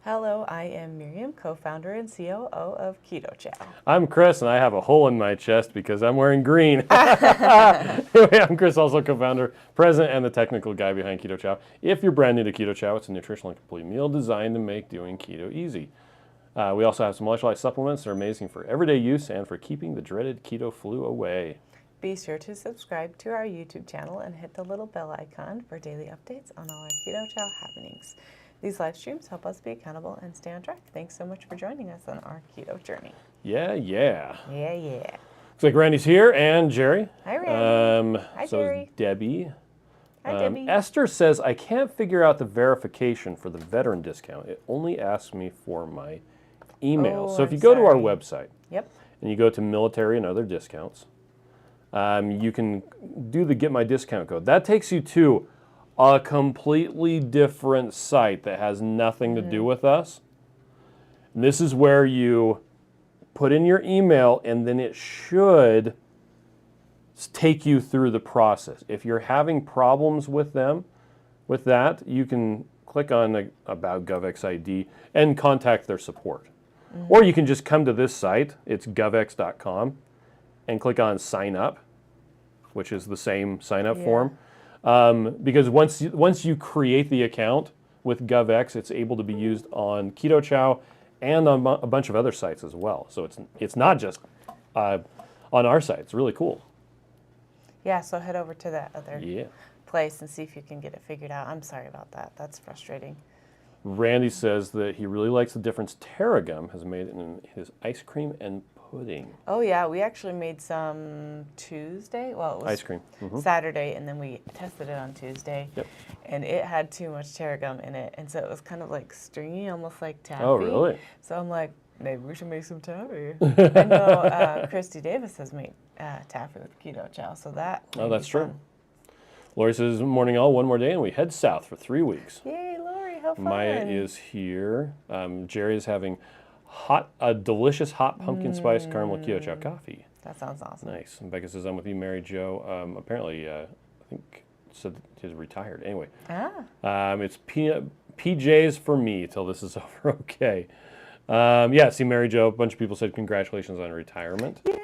Hello, I am Miriam, co-founder and COO of Keto Chow. I'm Chris, and I have a hole in my chest because I'm wearing green. Anyway, I'm Chris, also co-founder, president, and the technical guy behind Keto Chow. If you're brand new to Keto Chow, it's a nutritional and complete meal designed to make doing keto easy. We also have some electrolyte supplements that are amazing for everyday use and for keeping the dreaded keto flu away. Be sure to subscribe to our YouTube channel and hit the little bell icon for daily updates on all our Keto Chow happenings. These live streams help us be accountable and stay on track. Thanks so much for joining us on our keto journey. Yeah. Yeah. Looks like Randy's here and Jerry. Hi, Randy. Hi, so Jerry. Is Debbie. Hi, Debbie. Esther says, I can't figure out the verification for the veteran discount. It only asks me for my email. Oh, so if you I'm go to our sorry. website Yep. and you go to military and other discounts, you can do the Get My Discount code. That takes you to a completely different site that has nothing to do with us. And this is where you put in your email, and then it should take you through the process. If you're having problems with that, you can click on About GovX ID and contact their support. Or you can just come to this site, it's govx.com, and click on Sign Up, which is the same sign up form. Because once you create the account with GovX, it's able to be used on Keto Chow and on a bunch of other sites as well. So it's not just on our site. It's really cool. Yeah, so head over to that other Yeah. place and see if you can get it figured out. I'm sorry about that. That's frustrating. Randy says that he really likes the difference Terragum has made in his ice cream and pudding. Oh yeah, we actually made some Tuesday. Well, it was Ice cream. Saturday, and then we tested it on Tuesday. Yep. And it had too much tarragon in it, and so it was kind of like stringy, almost like taffy. Oh, really? So I'm like, maybe we should make some taffy. I know Christy Davis has made taffy with Keto Chow, so that. Oh, that's true. true. Lori says, morning all, one more day, and we head south for 3 weeks. Yay, Lori, how fun! Maya is here. Jerry is having a delicious hot pumpkin spice caramel Keto Chow coffee. That sounds awesome. Nice. And Becca says, I'm with you, Mary Jo. Apparently, I think said he's retired. Anyway, it's PJs for me till this is over. Okay. Yeah, see, Mary Jo, a bunch of people said congratulations on retirement. Yay!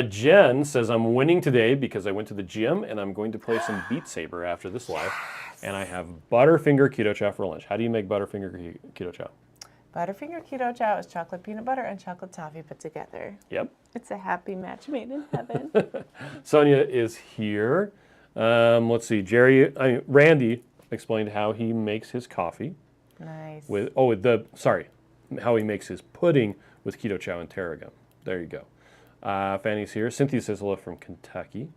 Jen says, I'm winning today because I went to the gym and I'm going to play some Beat Saber after this live. And I have Butterfinger Keto Chow for lunch. How do you make Butterfinger Keto Chow? Butterfinger Keto Chow is chocolate peanut butter and chocolate toffee put together. Yep. It's a happy match made in heaven. Sonia is here. Let's see. Randy explained how he makes his coffee. Nice. How he makes his pudding with Keto Chow and tarragon. There you go. Fanny's here. Cynthia says hello from Kentucky.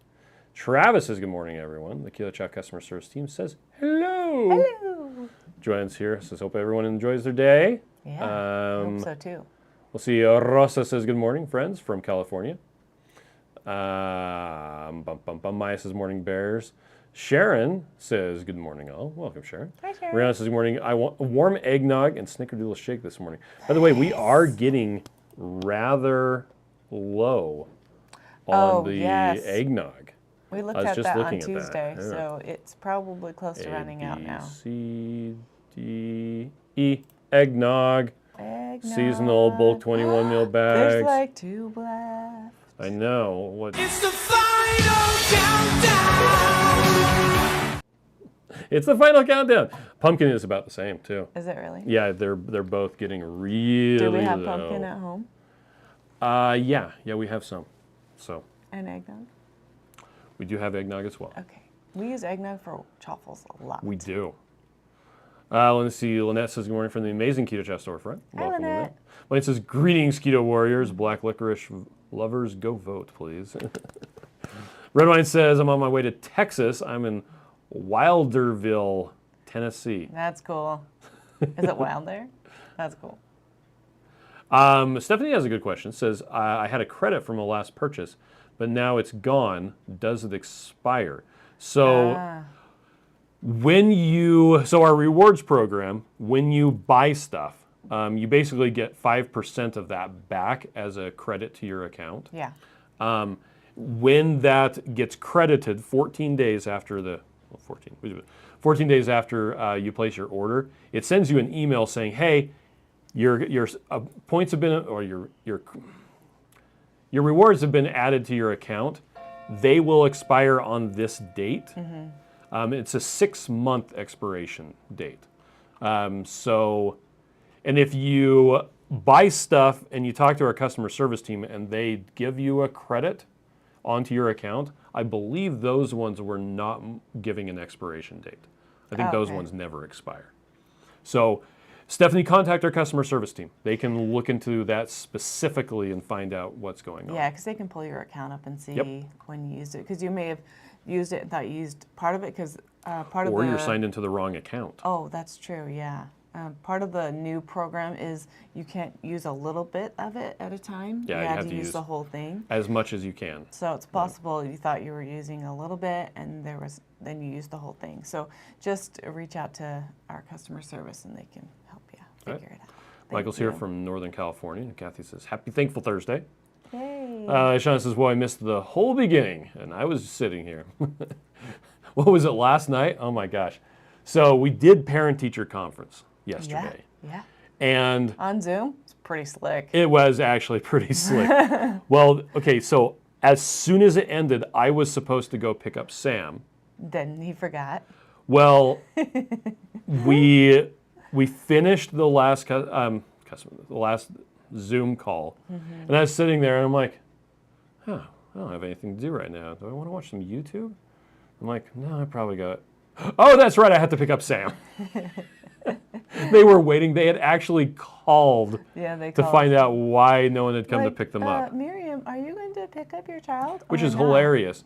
Travis says good morning, everyone. The Keto Chow customer service team says hello. Hello. Joanne's here. Says hope everyone enjoys their day. Yeah, I hope so too. We'll see. Rosa says good morning, friends from California. Maya says morning bears. Sharon says good morning all. Welcome, Sharon. Hi, Sharon. Rihanna says good morning. I want a warm eggnog and snickerdoodle shake this morning. By the way, we are getting rather low on the eggnog. We looked I was at just that on looking at that. Tuesday, Yeah. so it's probably close to running out now. C, D, E, eggnog. Eggnog. Seasonal bulk 21 mil bags. There's like 2 left. I know. It's the final countdown! It's the final countdown. Pumpkin is about the same too. Is it really? Yeah, they're both getting really low. Do we have pumpkin at home? Yeah, we have some. So And eggnog? we do have eggnog as well. Okay. We use eggnog for chaffles a lot. We do. Let's see. Lynette says good morning from the amazing Keto Chow storefront. Hi, Lynette. Lynette says greetings, Keto Warriors, Black Licorice lovers, go vote, please. Red Wine says I'm on my way to Texas. I'm in Wilderville, Tennessee. That's cool. Is it wild there? That's cool. Stephanie has a good question. Says I had a credit from a last purchase, but now it's gone. Does it expire? So our rewards program, when you buy stuff, you basically get 5% of that back as a credit to your account. Yeah. When that gets credited 14 days after you place your order, it sends you an email saying, hey, your points have been, or your rewards have been added to your account. They will expire on this date. It's a 6-month expiration date. So, and if you buy stuff and you talk to our customer service team and they give you a credit onto your account, I believe those ones were not giving an expiration date. I think those ones never expire. So, Stephanie, contact our customer service team. They can look into that specifically and find out what's going on. Yeah, because they can pull your account up and see when you used it. Because you may have used it and thought you used part of it because part of the... Or you're signed into the wrong account. Oh, that's true, yeah. Part of the new program is you can't use a little bit of it at a time. Yeah, you you have to use the whole thing. As much as you can. So it's possible you thought you were using a little bit and then you used the whole thing. So just reach out to our customer service and they can help you figure it out. Michael's here from Northern California, and Kathy says, Happy Thankful Thursday. Yay. Shauna says, well, I missed the whole beginning, and I was sitting here. What was it, last night? Oh my gosh. So we did parent-teacher conference yesterday. Yeah. And on Zoom? It's pretty slick. it was actually pretty slick. Well, okay, so as soon as it ended, I was supposed to go pick up Sam. Then he forgot. Well, we finished the last Zoom call, and I was sitting there, and I'm like, oh, I don't have anything to do right now. Do I want to watch some YouTube? I'm like, no, I probably got it. Oh, that's right, I have to pick up Sam. They were waiting. They had actually called to find out why no one had come to pick them up. Miriam, are you going to pick up your child? Which is hilarious.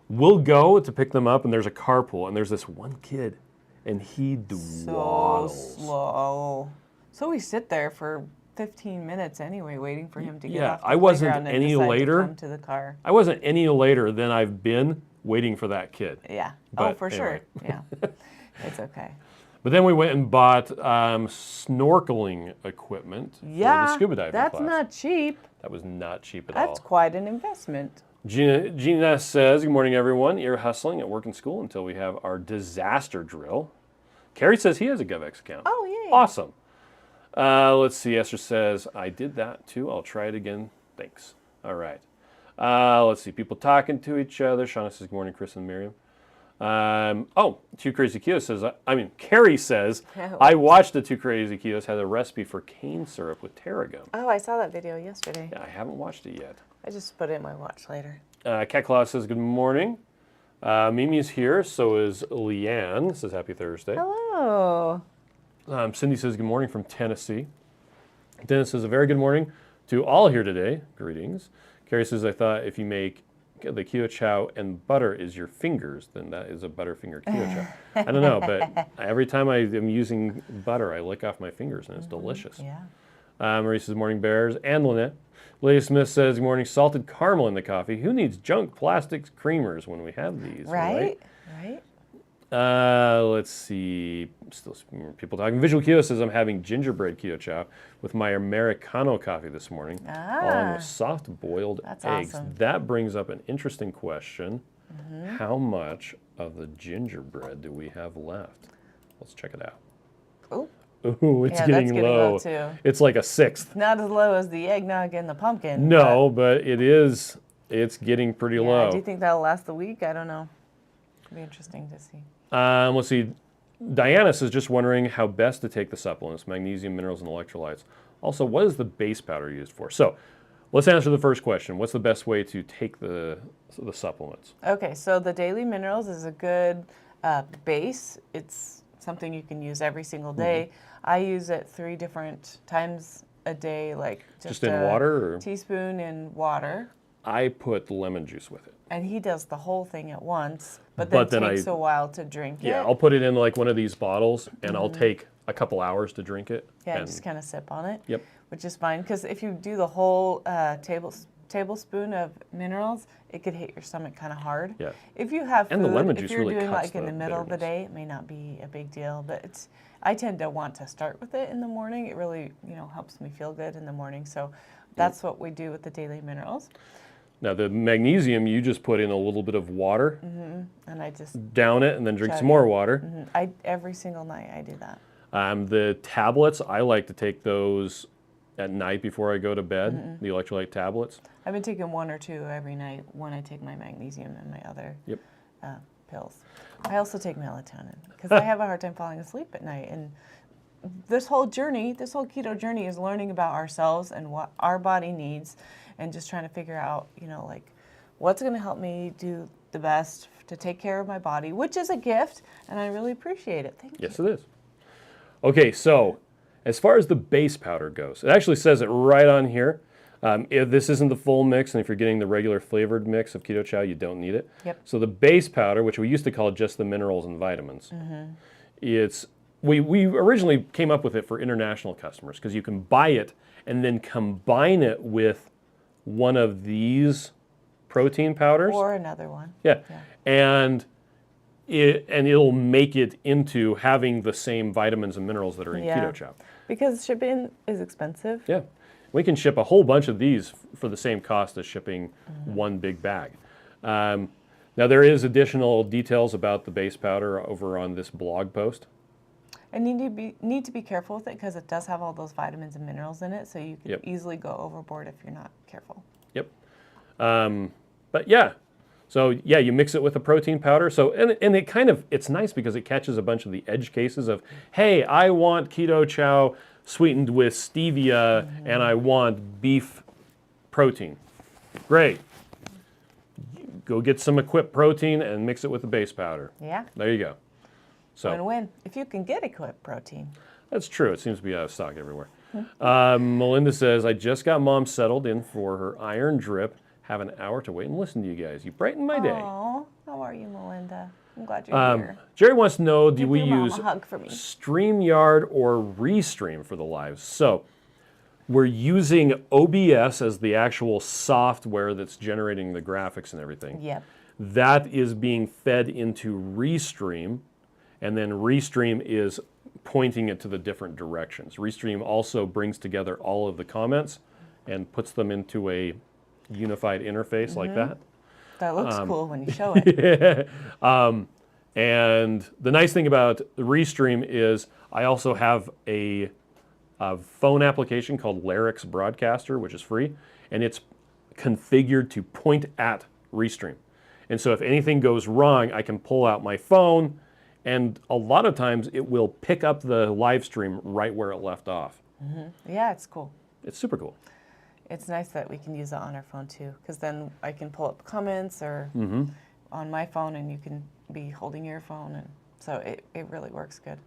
We'll go to pick them up, and there's a carpool, and there's this one kid, and he dwaddles. So slow. So we sit there for 15 minutes anyway, waiting for him to get off the I wasn't playground and any decide later. to come to the car. I wasn't any later than I've been waiting for that kid. Yeah. But for anyway. sure. Yeah. It's okay. But then we went and bought snorkeling equipment for the scuba diving that's class. not cheap. That was not cheap at all. That's quite an investment. Gina says, good morning, everyone. You're hustling at work and school until we have our disaster drill. Carrie says he has a GovX account. Oh, yay. Awesome. Let's see. Esther says, I did that too. I'll try it again. Thanks. All right. Let's see. People talking to each other. Shauna says, good morning, Chris and Miriam. Two Crazy Ketos says, Carrie says, I watched the Two Crazy Ketos had a recipe for cane syrup with tarragon. Oh, I saw that video yesterday. Yeah, I haven't watched it yet. I just put it in my watch later. Cat Claus says, good morning. Mimi's here, so is Leanne. Says, happy Thursday. Hello. Cindy says, good morning from Tennessee. Dennis says, a very good morning to all here today. Greetings. Carrie says, I thought if you make the Keto Chow and butter is your fingers, then that is a Butterfinger Keto Chow. I don't know, but every time I am using butter, I lick off my fingers, and it's delicious. Yeah. Marie says, morning, Bears. And Lynette. Lady Smith says, good morning, salted caramel in the coffee. Who needs junk plastics creamers when we have these? Right. Let's see. Still more people talking. Visual Keto says, I'm having gingerbread Keto Chow with my Americano coffee this morning, along with soft boiled eggs. Awesome. That brings up an interesting question. How much of the gingerbread do we have left? Let's check it out. Oh. Ooh, it's getting low. Too. It's like a sixth. Not as low as the eggnog and the pumpkin. No, but it is. It's getting pretty low. Do you think that'll last the week? I don't know. It'll be interesting to see. Let's see. Diana says, just wondering how best to take the supplements, magnesium, minerals, and electrolytes. Also, what is the base powder used for? So let's answer the first question. What's the best way to take the supplements? Okay, so the daily minerals is a good base. It's something you can use every single day. I use it 3 different times a day, like just in water? Or? Teaspoon in water. I put lemon juice with it. And he does the whole thing at once, but then takes a while to drink it. Yeah, I'll put it in like one of these bottles, and I'll take a couple hours to drink it. Yeah, and just kind of sip on it. Yep. Which is fine, because if you do the whole tablespoon of minerals, it could hit your stomach kind of hard. Yeah. If you have food, and the lemon juice if you're really doing cuts like in the middle of the day, it may not be a big deal, but I tend to want to start with it in the morning. It really, helps me feel good in the morning. So that's what we do with the daily minerals. Now the magnesium, you just put in a little bit of water, and I just down it, and then drink some more water. Every single night I do that. The tablets, I like to take those at night before I go to bed, the electrolyte tablets. I've been taking 1 or 2 every night when I take my magnesium and my other Yep. pills. I also take melatonin because I have a hard time falling asleep at night. And this whole keto journey is learning about ourselves and what our body needs and just trying to figure out, like what's going to help me do the best to take care of my body, which is a gift, and I really appreciate it. Thank you. Yes, it is. Okay, so as far as the base powder goes, it actually says it right on here. If this isn't the full mix, and if you're getting the regular flavored mix of Keto Chow, you don't need it. Yep. So the base powder, which we used to call just the minerals and vitamins, we originally came up with it for international customers because you can buy it and then combine it with one of these protein powders. Or another one. Yeah. And it'll make it into having the same vitamins and minerals that are in Keto Chow. Because shipping is expensive. Yeah. We can ship a whole bunch of these for the same cost as shipping one big bag. Now there is additional details about the base powder over on this blog post. And you need to be careful with it because it does have all those vitamins and minerals in it, so you can easily go overboard if you're not careful. Yep. But yeah, so yeah, you mix it with a protein powder. So and it's nice because it catches a bunch of the edge cases of, hey, I want Keto Chow sweetened with stevia and I want beef protein. Great. Go get some Equip protein and mix it with the base powder. Yeah. There you go. So Win-win. If you can get Equip protein. that's true. It seems to be out of stock everywhere. Melinda says, I just got mom settled in for her iron drip. Have an hour to wait and listen to you guys. You brighten my day. Oh, how are you, Melinda? I'm glad you're here. Jerry wants to know, do we Give your mom use a hug for me. StreamYard or Restream for the lives? So we're using OBS as the actual software that's generating the graphics and everything. Yep. That is being fed into Restream, and then Restream is pointing it to the different directions. Restream also brings together all of the comments and puts them into a unified interface like that. That looks cool when you show it. And the nice thing about Restream is I also have a phone application called Larix Broadcaster, which is free, and it's configured to point at Restream. And so if anything goes wrong, I can pull out my phone, and a lot of times it will pick up the live stream right where it left off. Yeah, it's cool. It's super cool. It's nice that we can use it on our phone too, because then I can pull up comments or on my phone, and you can be holding your phone, and so it really works good.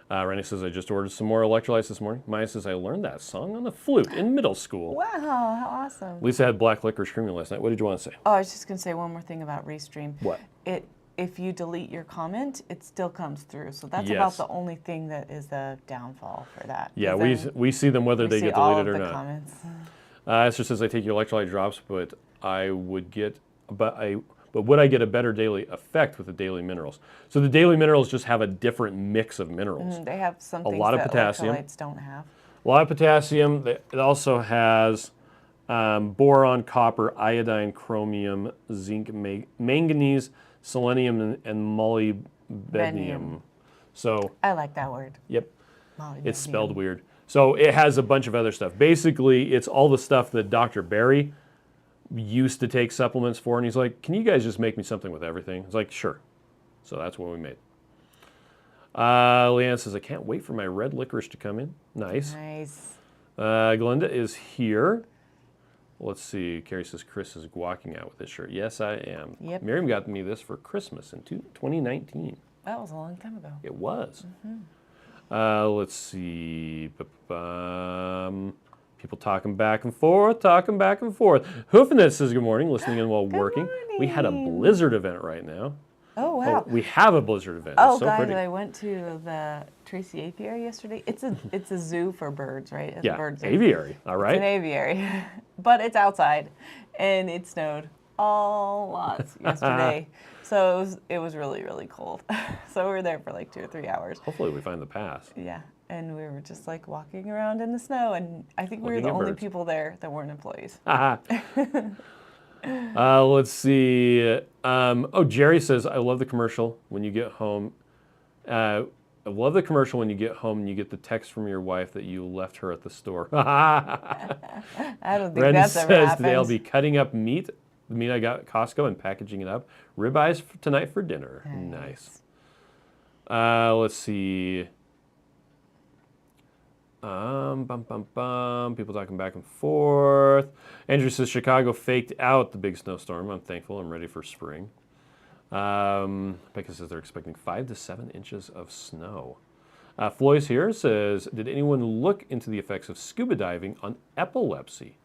Rennie says, I just ordered some more electrolytes this morning. Maya says, I learned that song on the flute in middle school. Wow, how awesome. Lisa had black licorice creamy last night. What did you want to say? Oh, I was just going to say one more thing about Restream. What? If you delete your comment, it still comes through. So that's Yes. about the only thing that is the downfall for that. Yeah, 'Cause we see them whether we they see get all deleted of or the not. comments. Esther says, I take your electrolyte drops, but would I get a better daily effect with the daily minerals? So the daily minerals just have a different mix of minerals. They have some things lot of that potassium. electrolytes don't have. A lot of potassium. It also has boron, copper, iodine, chromium, zinc, manganese, selenium, and molybdenum. Benium. So, I like that word. yep, Molybdenum. it's spelled weird. So it has a bunch of other stuff. Basically, it's all the stuff that Dr. Barry used to take supplements for, and he's like, can you guys just make me something with everything? It's like, sure. So that's what we made. Leanne says, I can't wait for my red licorice to come in. Nice. Nice. Glenda is here. Let's see. Carrie says, Chris is walking out with this shirt. Yes, I am. Yep. Miriam got me this for Christmas in 2019. That was a long time ago. It was. Let's see. People talking back and forth, Hoofinit says good morning, listening in while working. We had a blizzard event right now. Oh, wow. We have a blizzard event. Oh, it's so guys, pretty. I went to the Tracy Apiary yesterday. It's a zoo for birds, right? It's a Yeah, bird zoo. aviary, all right? It's an aviary, but it's outside, and it snowed a lot yesterday. So it was really, really cold. So we were there for like 2 or 3 hours. Hopefully we find the pass. Yeah, and we were just like walking around in the snow, and I think we were Looking the at only birds. people there that weren't employees. Let's see. Jerry says, I love the commercial when you get home. I love the commercial when you get home and you get the text from your wife that you left her at the store. I don't think Ren that's ever says happened. today I'll be cutting up meat, the meat I got at Costco, and packaging it up. Ribeyes tonight for dinner. Nice. Let's see. People talking back and forth. Andrew says Chicago faked out the big snowstorm. I'm thankful. I'm ready for spring. Becca says they're expecting 5 to 7 inches of snow. Floy's here says, did anyone look into the effects of scuba diving on epilepsy?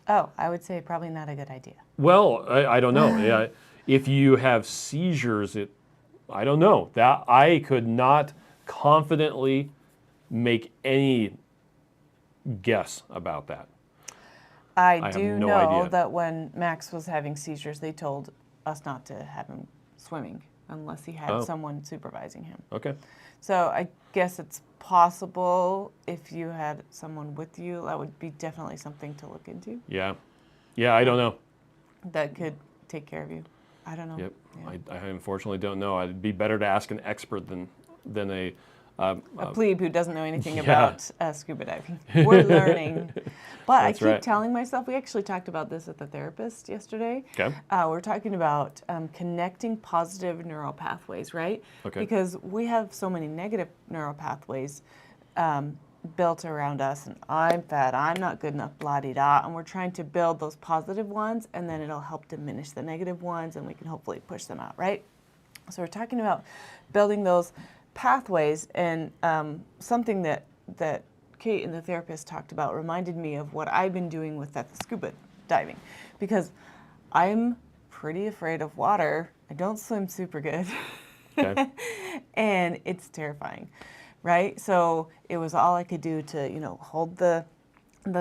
Oh, I would say probably not a good idea. Well, I don't know. Yeah, if you have seizures, I don't know. That I could not confidently make any guess about that. I do have no know idea. that when Max was having seizures, they told us not to have him swimming unless he had someone supervising him. Okay. So I guess it's possible if you had someone with you, that would be definitely something to look into. Yeah. Yeah, I don't know. That could take care of you. I don't know. Yep. Yeah. I unfortunately don't know. It'd be better to ask an expert than a A plebe who doesn't know anything yeah. about scuba diving. We're learning. But I That's keep right. telling myself, we actually talked about this with the therapist yesterday. Okay. We're talking about connecting positive neural pathways, right? Okay. Because we have so many negative neural pathways built around us, and I'm fat, I'm not good enough, blah-de-da, and we're trying to build those positive ones, and then it'll help diminish the negative ones, and we can hopefully push them out, right? So we're talking about building those pathways, and something that Kate and the therapist talked about reminded me of what I've been doing with that scuba diving, because I'm pretty afraid of water. I don't swim super good, Okay. and it's terrifying, right? So it was all I could do to, hold the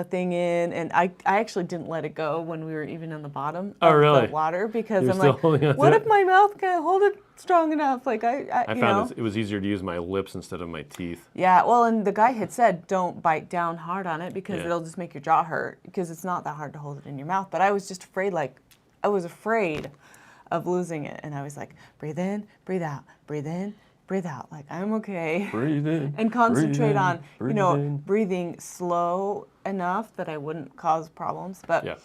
thing in, and I actually didn't let it go when we were even on the bottom of really? the water, because You're I'm still like, holding on to what it? if my mouth can't hold it strong enough? Like I found it was easier to use my lips instead of my teeth. Yeah, well, and the guy had said don't bite down hard on it because Yeah. it'll just make your jaw hurt, because it's not that hard to hold it in your mouth. But I was just afraid, I was afraid of losing it, and I was like, breathe in, breathe out, breathe in, breathe out. Like, I'm okay. Breathe in. And concentrate on, breathe in. breathing slow enough that I wouldn't cause problems. But Yeah.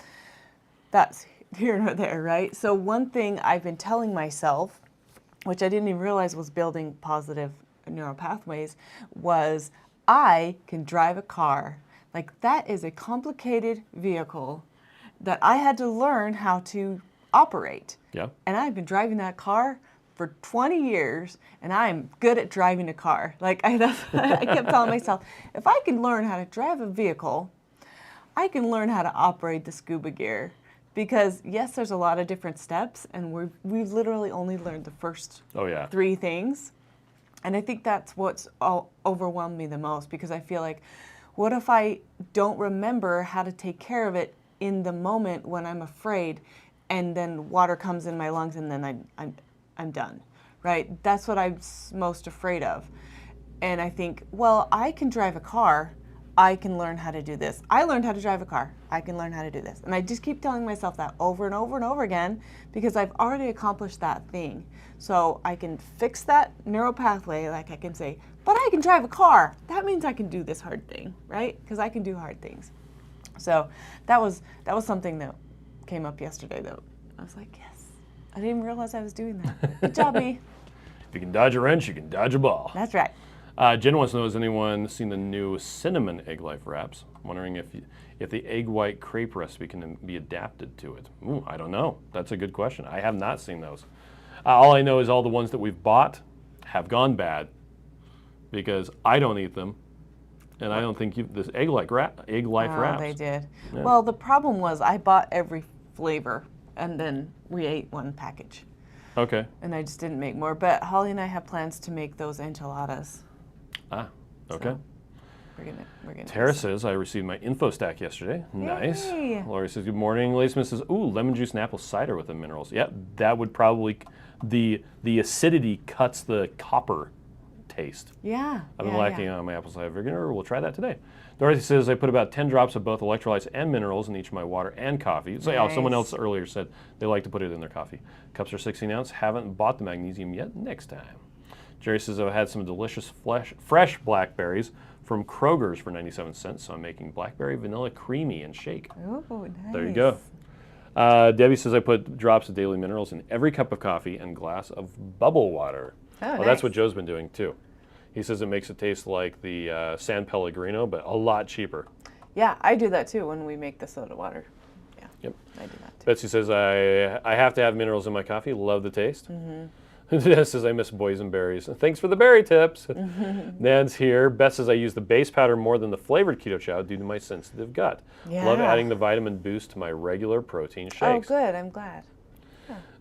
that's here nor there, right? So one thing I've been telling myself, which I didn't even realize was building positive neural pathways, was I can drive a car. Like, that is a complicated vehicle that I had to learn how to operate. Yeah. And I've been driving that car for 20 years, and I'm good at driving a car. Like, I kept telling myself, if I can learn how to drive a vehicle, I can learn how to operate the scuba gear. Because yes, there's a lot of different steps, and we've literally only learned the first Oh yeah. 3 things. And I think that's what's overwhelmed me the most, because I feel like, what if I don't remember how to take care of it in the moment when I'm afraid, and then water comes in my lungs, and then I'm done, right? That's what I'm most afraid of. And I think, well, I can drive a car. I can learn how to do this. I learned how to drive a car. I can learn how to do this. And I just keep telling myself that over and over and over again, because I've already accomplished that thing. So I can fix that neural pathway. Like, I can say, but I can drive a car. That means I can do this hard thing, right? Because I can do hard things. So that was something that came up yesterday, though. I was like, yes. I didn't even realize I was doing that. Good job, me. If you can dodge a wrench, you can dodge a ball. That's right. Jen wants to know, has anyone seen the new cinnamon egg life wraps? I'm wondering if the egg white crepe recipe can be adapted to it. Ooh, I don't know. That's a good question. I have not seen those. All I know is all the ones that we've bought have gone bad because I don't eat them, and I don't think this egg life wraps. They did. Yeah. Well, the problem was I bought every flavor, and then we ate one package, Okay. and I just didn't make more. But Holly and I have plans to make those enchiladas. Ah. Okay. So we're gonna. Tara says, I received my info stack yesterday. Nice. Yay. Lori says, good morning. Lacey says, ooh, lemon juice and apple cider with the minerals. Yeah, that would probably, the acidity cuts the copper taste. Yeah. I've been lacking on my apple cider vinegar. We'll try that today. Dorothy says, I put about 10 drops of both electrolytes and minerals in each of my water and coffee. So, yeah, someone else earlier said they like to put it in their coffee. Cups are 16 ounce. Haven't bought the magnesium yet. Next time. Jerry says, I've had some delicious fresh blackberries from Kroger's for 97 cents, so I'm making blackberry vanilla creamy and shake. Ooh, nice. There you go. Debbie says, I put drops of daily minerals in every cup of coffee and glass of bubble water. Oh, Well, nice. that's what Joe's been doing too. He says it makes it taste like the San Pellegrino, but a lot cheaper. Yeah, I do that too when we make the soda water. Yeah, Yep. I do that too. Betsy says, I have to have minerals in my coffee. Love the taste. Dennis says, I miss boysenberries. Thanks for the berry tips. Nan's here. Beth says, I use the base powder more than the flavored Keto Chow due to my sensitive gut. Yeah. Love adding the vitamin boost to my regular protein Oh, shakes. good. I'm glad.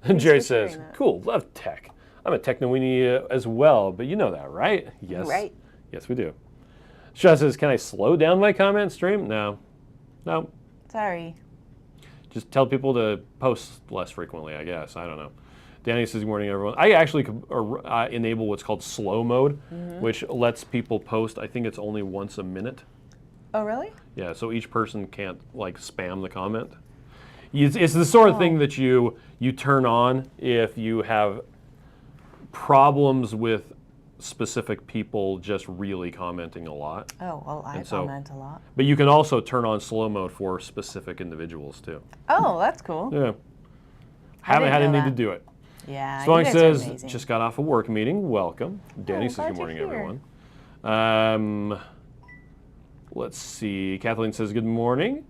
And Jerry Thanks for sharing says, that. cool, love tech. I'm a techno-weenie as well, but you know that, right? Yes. Right. Yes, we do. Sean says, can I slow down my comment stream? No. No. Sorry. Just tell people to post less frequently, I guess. I don't know. Danny says, good morning, everyone. I actually could enable what's called slow mode, which lets people post, I think it's only once a minute. Oh, really? Yeah, so each person can't like spam the comment. It's the sort of thing that you turn on if you have problems with specific people just really commenting a lot. Oh, well, I And so- comment a lot. But you can also turn on slow mode for specific individuals too. Oh, that's cool. Yeah. Haven't had a know need to that. do it. Yeah, Strong you guys are says, amazing. just got off a work meeting. Welcome. Danny says, glad good morning, you're here. everyone. Let's see. Kathleen says, good morning.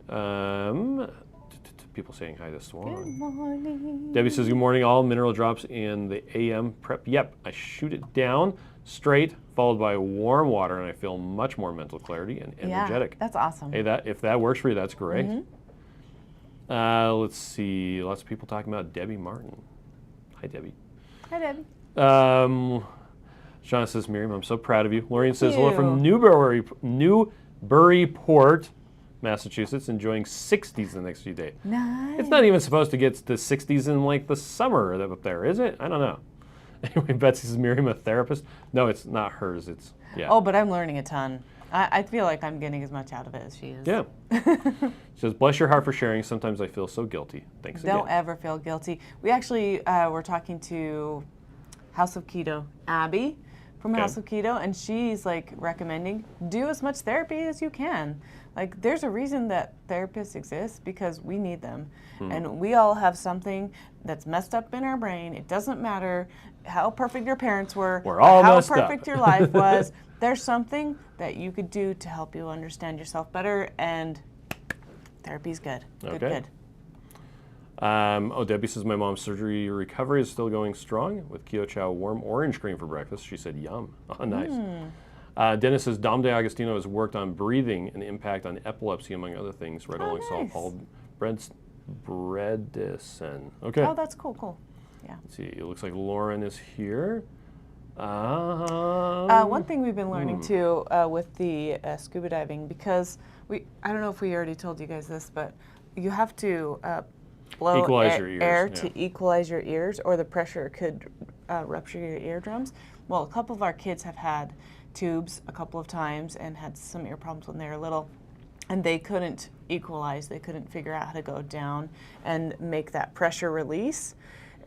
People saying hi to Swan. Good morning. Debbie says, good morning. All mineral drops in the AM prep. Yep, I shoot it down straight, followed by warm water, and I feel much more mental clarity and energetic. Yeah, that's awesome. Hey, if that works for you, that's great. Let's see. Lots of people talking about Debbie Martin. Hi, Debbie. Hi, Debbie. Shauna says, Miriam, I'm so proud of you. Lorraine says, you. hello from Newburyport, Massachusetts, enjoying 60s the next few days. Nice. It's not even supposed to get to 60s in like the summer up there, is it? I don't know. Anyway, Betsy says, Miriam, a therapist? No, it's not hers. It's, yeah. Oh, but I'm learning a ton. I feel like I'm getting as much out of it as she is. Yeah. She says, bless your heart for sharing. Sometimes I feel so guilty. Thanks Don't again. ever feel guilty. We actually were talking to House of Keto, Abby from Okay. House of Keto, and she's like recommending do as much therapy as you can. Like there's a reason that therapists exist because we need them. And we all have something that's messed up in our brain. It doesn't matter how perfect your parents were, We're all or how messed up. perfect your life was. There's something that you could do to help you understand yourself better, and therapy's good. Good, Okay. good. Debbie says, my mom's surgery recovery is still going strong with Keto Chow warm orange cream for breakfast. She said, yum. Oh, nice. Dennis says, Dom DeAgostino has worked on breathing and impact on epilepsy, among other things. Red Rolling Salt, nice. Paul Bredesen. Okay. Oh, that's cool. Yeah. Let's see. It looks like Lauren is here. One thing we've been learning too with the scuba diving, because I don't know if we already told you guys this, but you have to blow Equalize your ears, air yeah. to equalize your ears, or the pressure could rupture your eardrums. Well, a couple of our kids have had tubes a couple of times and had some ear problems when they were little, and they couldn't equalize. They couldn't figure out how to go down and make that pressure release.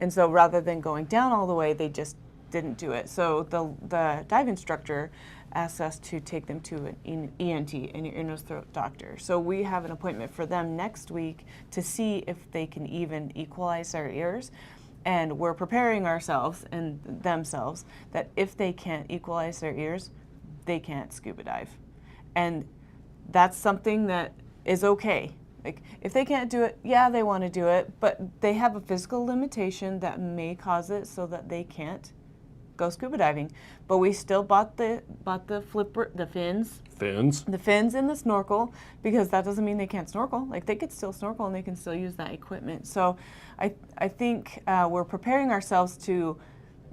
And so rather than going down all the way, they just didn't do it. So the dive instructor asked us to take them to an ENT, an ear, nose, throat doctor. So we have an appointment for them next week to see if they can even equalize their ears. And we're preparing ourselves and themselves that if they can't equalize their ears, they can't scuba dive. And that's something that is okay. Like if they can't do it, yeah, they want to do it, but they have a physical limitation that may cause it so that they can't go scuba diving. But we still bought the flipper, the fins and the snorkel, because that doesn't mean they can't snorkel. Like they could still snorkel and they can still use that equipment. So I think we're preparing ourselves to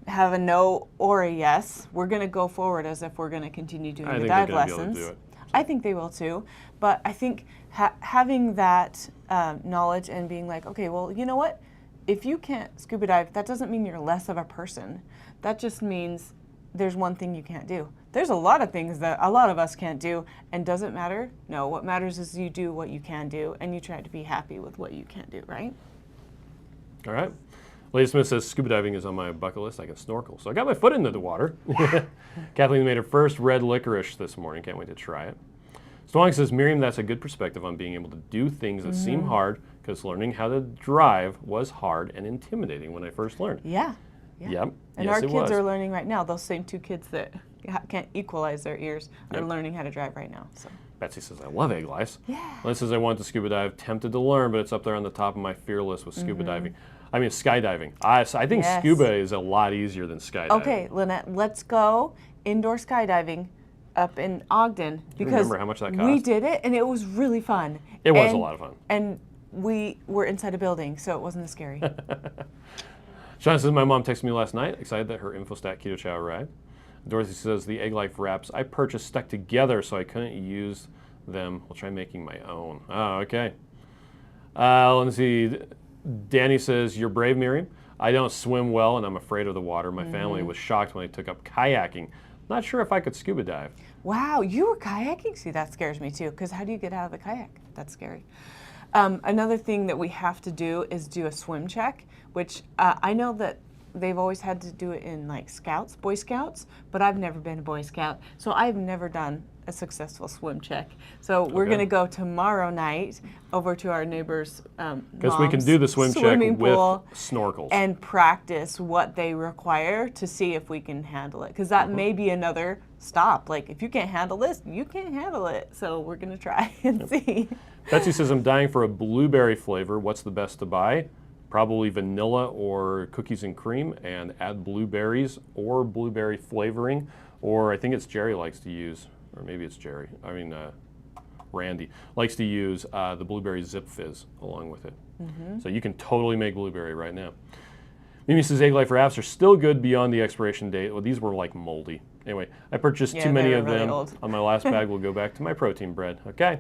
have a no or a yes. We're going to go forward as if we're going to continue doing the dive lessons. I think they will too. But I think having that knowledge and being like, okay, well, you know what? If you can't scuba dive, that doesn't mean you're less of a person. That just means there's one thing you can't do. There's a lot of things that a lot of us can't do, and does it matter? No, what matters is you do what you can do, and you try to be happy with what you can do, right? All right. Lady Smith says scuba diving is on my bucket list. I can snorkel. So I got my foot into the water. Kathleen made her first red licorice this morning. Can't wait to try it. Stwong says, Miriam, that's a good perspective on being able to do things that seem hard, because learning how to drive was hard and intimidating when I first learned. Yeah. Yep. And yes, our it kids was. are learning right now. Those same 2 kids that can't equalize their ears are learning how to drive right now. So. Betsy says, I love egg lice. Yeah. Lynn says, I want to scuba dive. Tempted to learn, but it's up there on the top of my fear list with scuba diving. I mean, skydiving. I think Yes. scuba is a lot easier than skydiving. Okay, Lynette, let's go indoor skydiving up in Ogden, because remember how much that we cost? did it and it was really fun. It was a lot of fun. And we were inside a building, so it wasn't as scary. Sean says, my mom texted me last night, excited that her InfoStat Keto Chow arrived. Dorothy says, the Egg Life wraps I purchased stuck together, so I couldn't use them. We'll try making my own. Oh, okay. Let's see. Danny says, you're brave, Miriam. I don't swim well, and I'm afraid of the water. My family was shocked when I took up kayaking. Not sure if I could scuba dive. Wow, you were kayaking? See, that scares me too, because how do you get out of the kayak? That's scary. Another thing that we have to do is do a swim check, which I know that they've always had to do it in like Scouts, Boy Scouts, but I've never been a Boy Scout, so I've never done a successful swim check. So we're Okay. going to go tomorrow night over to our neighbor's Because we can do the swim check swimming with pool snorkels. and practice what they require to see if we can handle it. Because that may be another stop. Like, if you can't handle this, you can't handle it. So we're going to try and see. Betsy says, I'm dying for a blueberry flavor. What's the best to buy? Probably vanilla or cookies and cream, and add blueberries or blueberry flavoring. Or I think it's Jerry likes to use, or maybe it's Jerry. I mean, Randy likes to use the blueberry Zip Fizz along with it. So you can totally make blueberry right now. Mimi says, Egg Life wraps are still good beyond the expiration date. Well, these were like moldy. Anyway, I purchased Yeah, too many they were of really them. old. On my last bag, we'll go back to my protein bread. Okay.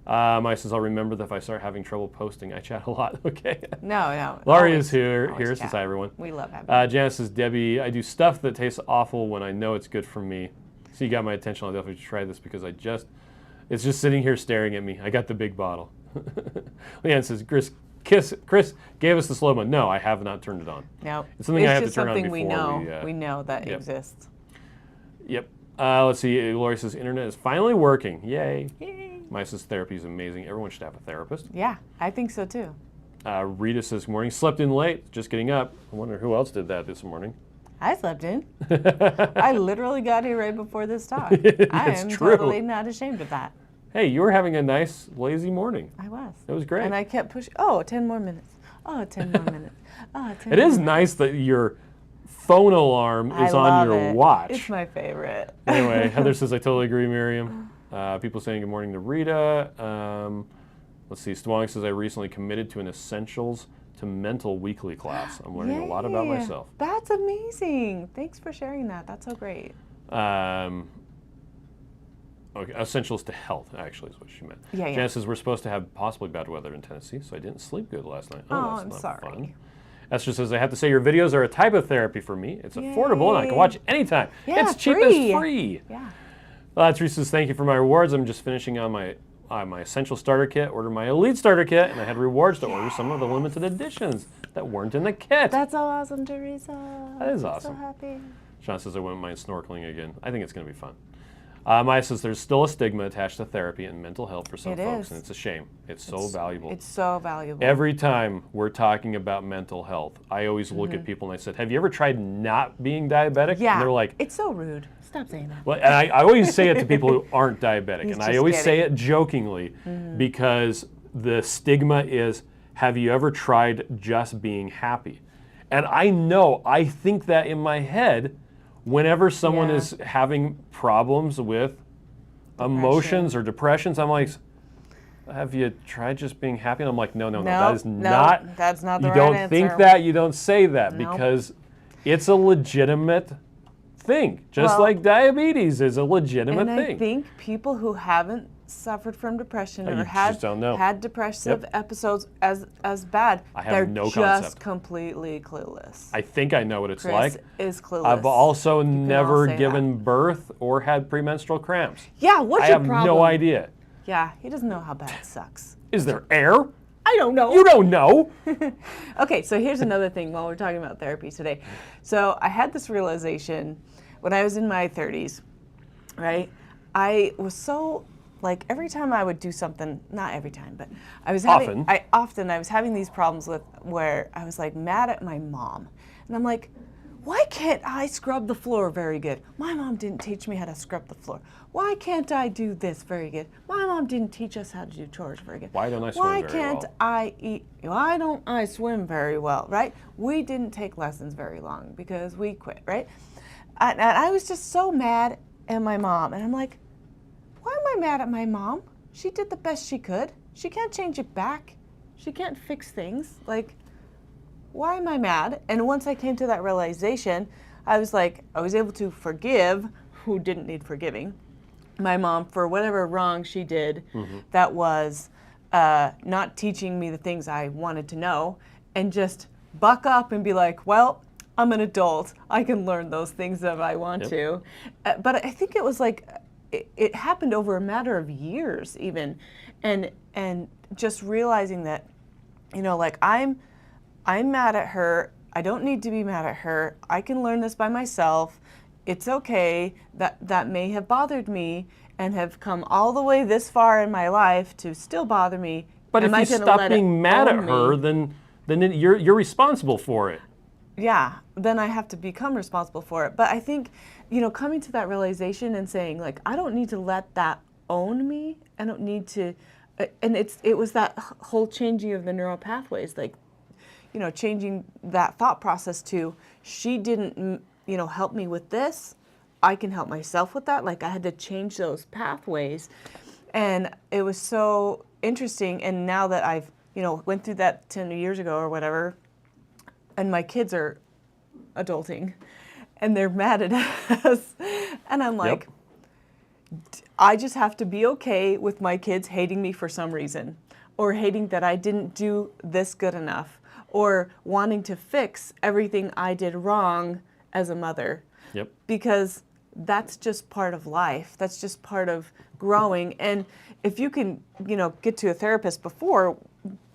Maya says, I'll remember that if I start having trouble posting. I chat a lot. Okay. No. Laurie always- is here. always Says chat. hi, everyone. We love having you. Janice says, Debbie, I do stuff that tastes awful when I know it's good for me. So you got my attention. I'll definitely try this because it's just sitting here staring at me. I got the big bottle. Leanne says, Chris gave us the slow-mo. No, I have not turned it on. No, It's something I have to just turn on something we before know. we, We know that yep. exists. Yep. Let's see. Lori says, internet is finally working. Yay. Yay. Maya says, therapy is amazing. Everyone should have a therapist. Yeah, I think so too. Rita says, good morning. Slept in late. Just getting up. I wonder who else did that this morning. I slept in. I literally got here right before this talk. I It's am true. totally not ashamed of that. Hey, you were having a nice, lazy morning. I was. It was great. And I kept pushing. Oh, 10 more minutes. Oh, 10 more minutes. Oh, 10 It more is minutes. nice that your phone alarm is I on love your it. watch. It's my favorite. Anyway, Heather says, I totally agree, Miriam. People saying good morning to Rita. Let's see, Stwong says, I recently committed to an Essentials to Mental weekly class. I'm learning a lot about Yay. myself. That's amazing. Thanks for sharing that. That's so great. Okay, Essentials to Health, actually, is what she meant. Yeah. Janice says, we're supposed to have possibly bad weather in Tennessee, so I didn't sleep good last night. Oh, That's I'm not sorry. fun. Esther says, I have to say your videos are a type of therapy for me. It's affordable and I can Yay. watch anytime. Yeah, it's cheap free. as free. Yeah. Teresa says, thank you for my rewards. I'm just finishing on my Essential Starter Kit, ordered my Elite Starter Kit, and I had rewards to order some of the limited editions that weren't in the kit. That's so awesome, Teresa. That is I'm awesome. so happy. Sean says, I wouldn't mind snorkeling again. I think it's going to be fun. Maya says, there's still a stigma attached to therapy and mental health for some It folks, is. and it's a shame. It's so valuable. It's so valuable. Every time we're talking about mental health, I always look at people and I said, have you ever tried not being diabetic? Yeah. And they're like, it's so rude. Stop saying that. well, and I always say it to people who aren't diabetic, He's and I just always say kidding. it jokingly because the stigma is, have you ever tried just being happy? And I think that in my head, whenever someone Yeah. is having problems with emotions or depressions, I'm like, have you tried just being happy? And I'm like, no, that is not. That's not the You right don't answer. think that, you don't say that Nope. because it's a legitimate thing. Just Well, like diabetes is a legitimate And thing. I think people who haven't suffered from depression Oh, or you just don't know. had depressive episodes as bad, I have they're no just concept. completely clueless. I think I know what it's Chris like. is clueless. I've also can all never say that. given birth or had premenstrual cramps. Yeah, what's I your have problem? no idea. Yeah, he doesn't know how bad it sucks. Is there air? I don't know. You don't know. Okay, so here's another thing while we're talking about therapy today. So I had this realization when I was in my 30s, right? I was so, like, every time I would do something, not every time, but I was having, I was having these problems with where I was like mad at my mom. And I'm like, why can't I scrub the floor very good? My mom didn't teach me how to scrub the floor. Why can't I do this very good? My mom didn't teach us how to do chores very good. Why don't I swim Why very can't well? I eat? Why don't I swim very well, right? We didn't take lessons very long because we quit, right? And I was just so mad at my mom. And I'm like, why am I mad at my mom? She did the best she could. She can't change it back. She can't fix things. Like, why am I mad? And once I came to that realization, I was like, I was able to forgive who didn't need forgiving, my mom for whatever wrong she did that was not teaching me the things I wanted to know, and just buck up and be like, well, I'm an adult. I can learn those things if I want to. But I think it was like, it happened over a matter of years even. And just realizing that, you know, like I'm mad at her. I don't need to be mad at her. I can learn this by myself. It's okay. That may have bothered me and have come all the way this far in my life to still bother me. But Am if I you gonna stop let it being mad at own her, me? then you're responsible for it. Yeah, then I have to become responsible for it. But I think, you know, coming to that realization and saying, like, I don't need to let that own me. I don't need to, and it was that whole changing of the neural pathways, like, you know, changing that thought process to, she didn't, you know, help me with this. I can help myself with that. Like, I had to change those pathways. And it was so interesting. And now that I've, you know, went through that 10 years ago or whatever, and my kids are adulting and they're mad at us. And I'm like, I just have to be okay with my kids hating me for some reason, or hating that I didn't do this good enough, or wanting to fix everything I did wrong as a mother. Yep. Because that's just part of life. That's just part of growing. And if you can, you know, get to a therapist before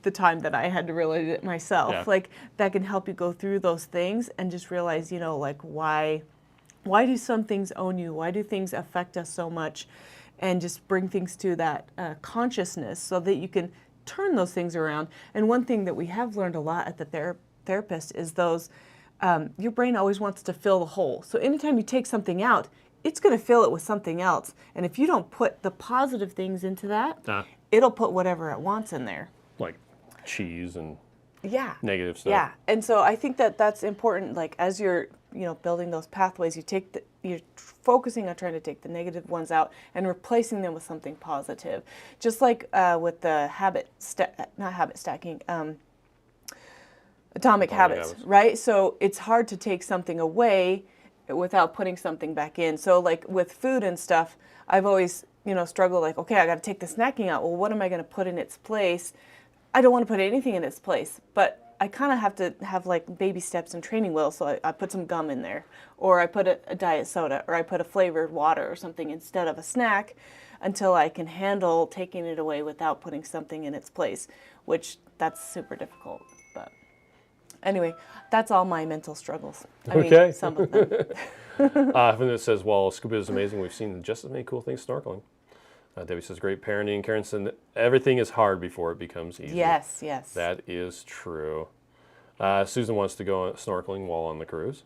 the time that I had to realize it myself, like, that can help you go through those things and just realize, you know, like, why do some things own you? Why do things affect us so much? And just bring things to that consciousness so that you can turn those things around. And one thing that we have learned a lot at the therapist is those, your brain always wants to fill the hole. So anytime you take something out, it's going to fill it with something else. And if you don't put the positive things into that, it'll put whatever it wants in there. Like cheese and negative stuff. Yeah, and so I think that that's important. Like, as you're, you know, building those pathways, you're focusing on trying to take the negative ones out and replacing them with something positive. Just like with the atomic habits, right? So it's hard to take something away without putting something back in. So like with food and stuff, I've always, you know, struggled like, okay, I got to take the snacking out. Well, what am I going to put in its place? I don't want to put anything in its place, but I kind of have to have like baby steps and training wheels. So I put some gum in there, or I put a diet soda, or I put a flavored water or something instead of a snack until I can handle taking it away without putting something in its place, which that's super difficult. But anyway, that's all my mental struggles. I mean, some of them. And it says, while scuba is amazing, we've seen just as many cool things snorkeling. Debbie says, great parenting. Karen said, everything is hard before it becomes easy. Yes, yes. That is true. Susan wants to go snorkeling while on the cruise.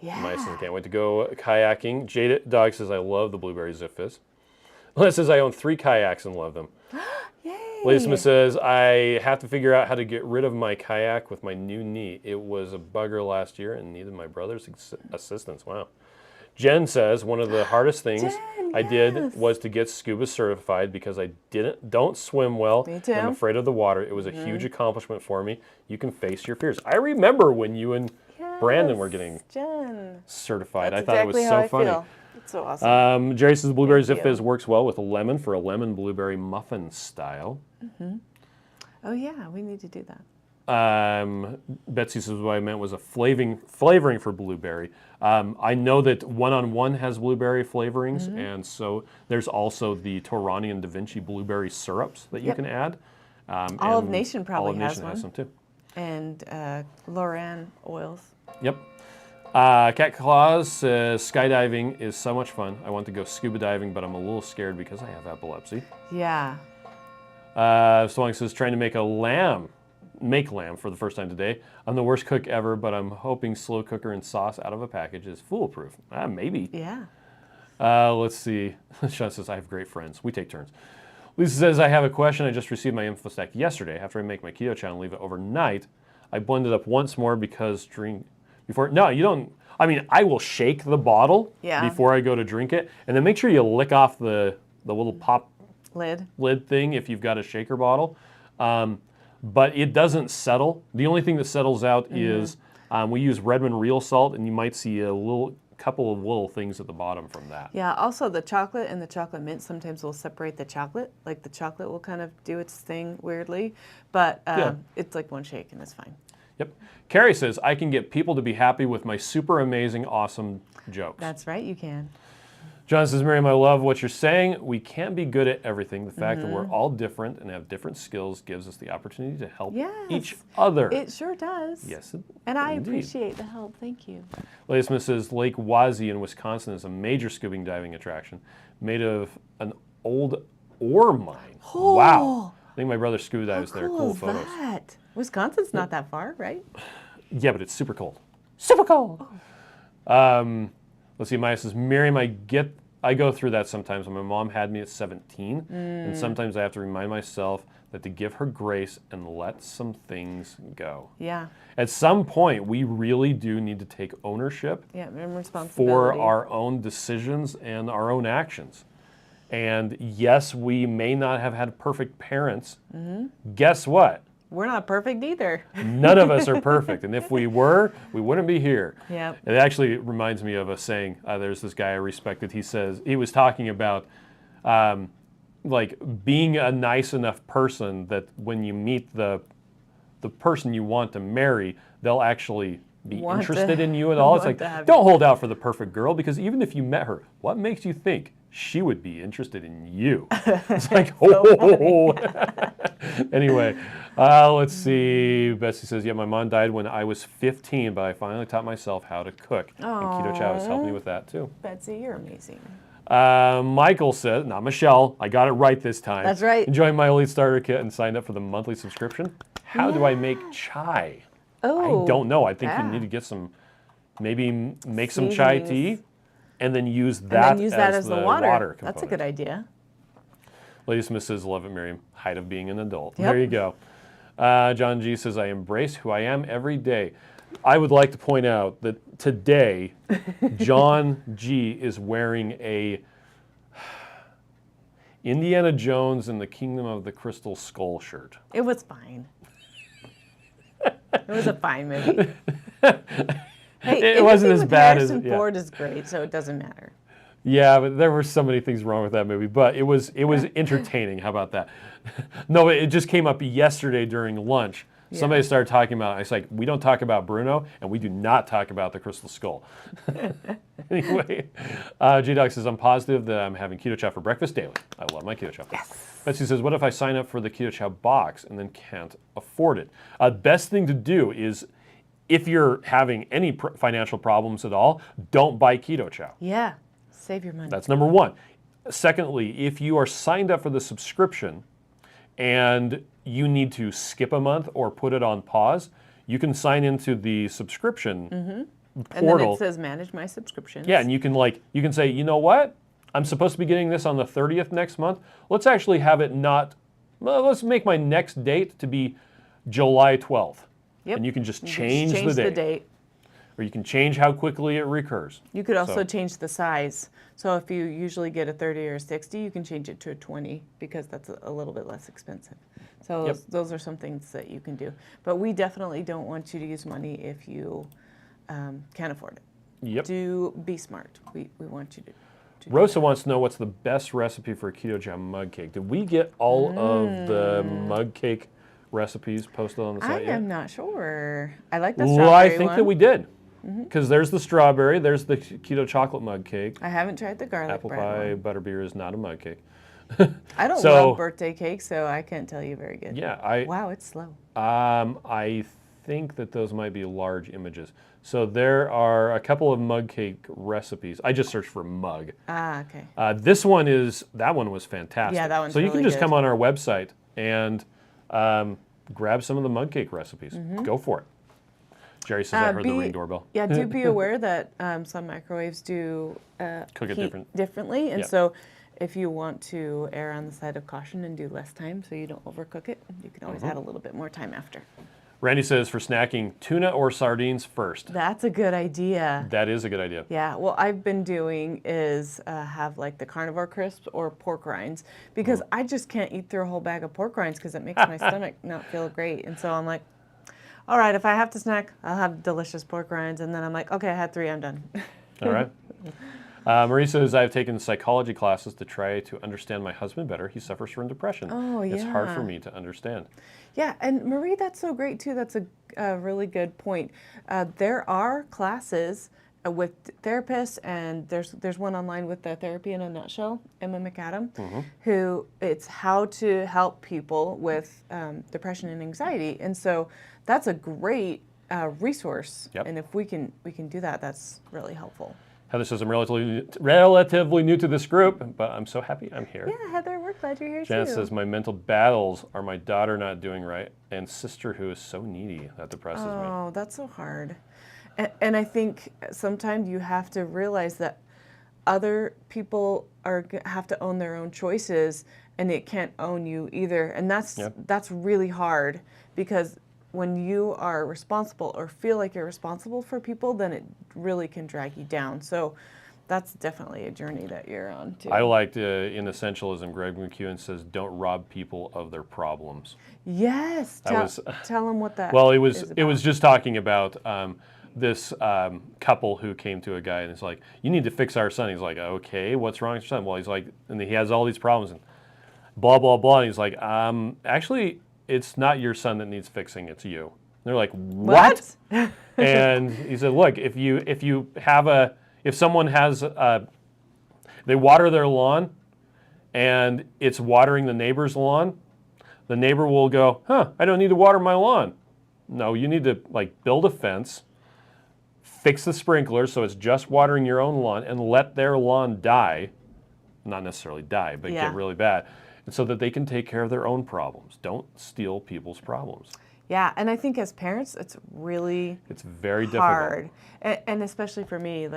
Yeah. My son can't wait to go kayaking. Jade Dog says, I love the blueberry zip fizz. Liz says, I own 3 kayaks and love them. Yay. Lady Smith says, I have to figure out how to get rid of my kayak with my new knee. It was a bugger last year and needed my brother's assistance. Wow. Jen says, one of the hardest things I did was to get scuba certified because I don't swim well. Me too. I'm afraid of the water. It was a huge accomplishment for me. You can face your fears. I remember when you and Brandon were getting certified. That's I thought it was so funny. Feel. It's so awesome. Jerry says, blueberry zip fizz works well with a lemon for a lemon blueberry muffin style. Mm-hmm. Oh yeah, we need to do that. Betsy says what I meant was a flavoring for blueberry. I know that one-on-one has blueberry flavorings, and so there's also the Torani and Da Vinci blueberry syrups that you can add. Olive and Nation probably Olive has Nation one. has some too. And Loran oils. Yep. Cat Claus says, skydiving is so much fun. I want to go scuba diving, but I'm a little scared because I have epilepsy. Yeah. Swang says, trying to make lamb for the first time today. I'm the worst cook ever, but I'm hoping slow cooker and sauce out of a package is foolproof. Maybe. Yeah. Let's see. Sean says, I have great friends. We take turns. Lisa says, I have a question. I just received my info stack yesterday. After I make my keto chow and leave it overnight, I blend it up once more because no, you don't. I mean, I will shake the bottle before I go to drink it, and then make sure you lick off the little pop lid thing if you've got a shaker bottle. But it doesn't settle. The only thing that settles out is we use Redmond real salt, and you might see a couple of little things at the bottom from that. Yeah, also the chocolate and the chocolate mint sometimes will separate the chocolate. Like the chocolate will kind of do its thing weirdly, but it's like one shake and it's fine. Yep. Carrie says, I can get people to be happy with my super amazing, awesome jokes. That's right, you can. John says, Miriam, I love what you're saying. We can't be good at everything. The fact that we're all different and have different skills gives us the opportunity to help each other. It sure does. Yes, and I indeed. appreciate the help. Thank you. Lady Smith says, Lake Wazi in Wisconsin is a major scuba diving attraction made of an old ore mine. Oh, wow. I think my brother scuba dives there. Cool Cool is photos. that? Wisconsin's not that far, right? Yeah, but it's super cold. Super cold. Let's see, Maya says, Miriam, I go through that sometimes. When my mom had me at 17, and sometimes I have to remind myself that to give her grace and let some things go. Yeah. At some point, we really do need to take ownership and responsibility for our own decisions and our own actions. And yes, we may not have had perfect parents. Guess what? We're not perfect either. None of us are perfect. And if we were, we wouldn't be here. Yep. It actually reminds me of a saying. There's this guy I respected. He was talking about like being a nice enough person that when you meet the person you want to marry, they'll actually be interested in you at all. It's like, don't hold out for the perfect girl, because even if you met her, what makes you think she would be interested in you? It's like, Anyway, let's see. Betsy says, yeah, my mom died when I was 15, but I finally taught myself how to cook. And Keto Chow has helped me with that too. Betsy, you're amazing. Michael says, not Michelle, I got it right this time. That's right. Enjoying my Elite Starter Kit and signed up for the monthly subscription. How do I make chai? I don't know. I think you need to get maybe make some chai tea and then use that, as the water component. That's a good idea. Lady Smith says, love it, Miriam. Height of being an adult. Yep. There you go. John G says, I embrace who I am every day. I would like to point out that today, John G is wearing a Indiana Jones and the Kingdom of the Crystal Skull shirt. It was fine. It was a fine movie. Hey, it wasn't as bad as Harrison Ford is great, so it doesn't matter. Yeah, but there were so many things wrong with that movie. But it was entertaining. How about that? No, it just came up yesterday during lunch. Yeah. Somebody started talking about it. It's like, we don't talk about Bruno, and we do not talk about the Crystal Skull. Anyway, J-Dog says, I'm positive that I'm having Keto Chow for breakfast daily. I love my Keto Chow. Yes. Betsy says, what if I sign up for the Keto Chow box and then can't afford it? Best thing to do is, if you're having any financial problems at all, don't buy Keto Chow. Yeah, save your money. That's number one. Secondly, if you are signed up for the subscription and you need to skip a month or put it on pause, you can sign into the subscription portal. And then it says manage my subscriptions. Yeah, and you can say, you know what? I'm supposed to be getting this on the 30th next month. Let's actually have it let's make my next date to be July 12th. Yep. And you can just change the date. Or you can change how quickly it recurs. You could also change the size. So if you usually get a 30 or a 60, you can change it to a 20 because that's a little bit less expensive. So those are some things that you can do. But we definitely don't want you to use money if you can't afford it. Yep. Do be smart. We want you to Rosa wants to know what's the best recipe for a Keto Chow mug cake. Did we get all of the mug cake recipes posted on the site yet? I am not sure. I like the strawberry Well, I think one. that we did. Because there's the strawberry, there's the keto chocolate mug cake. I haven't tried the garlic Apple bread pie one. butterbeer is not a mug cake. I don't So- love birthday cake, so I can't tell you very good. Yeah, Wow, it's slow. I think that those might be large images. So there are a couple of mug cake recipes. I just searched for mug. Ah, okay. That one was fantastic. Yeah, that one's So you can really just good. come on our website and grab some of the mug cake recipes. Go for it. Jerry says I heard the ring doorbell. Yeah, do be aware that some microwaves do Cook it heat differently, and Yeah. so if you want to err on the side of caution and do less time so you don't overcook it, you can always add a little bit more time after. Randy says for snacking, tuna or sardines first. That's a good idea. That is a good idea. Yeah, what I've been doing is have like the carnivore crisps or pork rinds because I just can't eat through a whole bag of pork rinds because it makes my stomach not feel great. And so I'm like, all right, if I have to snack, I'll have delicious pork rinds. And then I'm like, okay, I had 3, I'm done. All right. Marie says, I've taken psychology classes to try to understand my husband better. He suffers from depression. Oh, It's hard yeah. for me to understand. Yeah, and Marie, that's so great too. That's a really good point. There are classes with therapists, and there's one online with the Therapy in a Nutshell, Emma McAdam, who it's how to help people with depression and anxiety, and so that's a great resource. Yep. And if we can do that, that's really helpful. Heather says, I'm relatively new to this group, but I'm so happy I'm here. Yeah, Heather, we're glad you're here Janet too. says, my mental battles are my daughter not doing right and sister who is so needy. That depresses me. Oh, that's so hard. And I think sometimes you have to realize that other people have to own their own choices, and it can't own you either. And that's really hard, because when you are responsible or feel like you're responsible for people, then it really can drag you down. So that's definitely a journey that you're on too. I liked in Essentialism, Greg McEwen says, don't rob people of their problems. Yes. Tell them what that Well, it is was about. just talking about this couple who came to a guy and it's like, you need to fix our son. He's like, okay, what's wrong with your son? Well, he's like, and he has all these problems and blah, blah, blah. And he's like, actually, it's not your son that needs fixing, it's you. And they're like, what? And he said, look, if someone has, they water their lawn and it's watering the neighbor's lawn, the neighbor will go, I don't need to water my lawn. No, you need to build a fence, fix the sprinklers so it's just watering your own lawn, and let their lawn die, not necessarily die, but get really bad, and so that they can take care of their own problems. Don't steal people's problems. Yeah, and I think as parents, it's really very hard, and especially for me,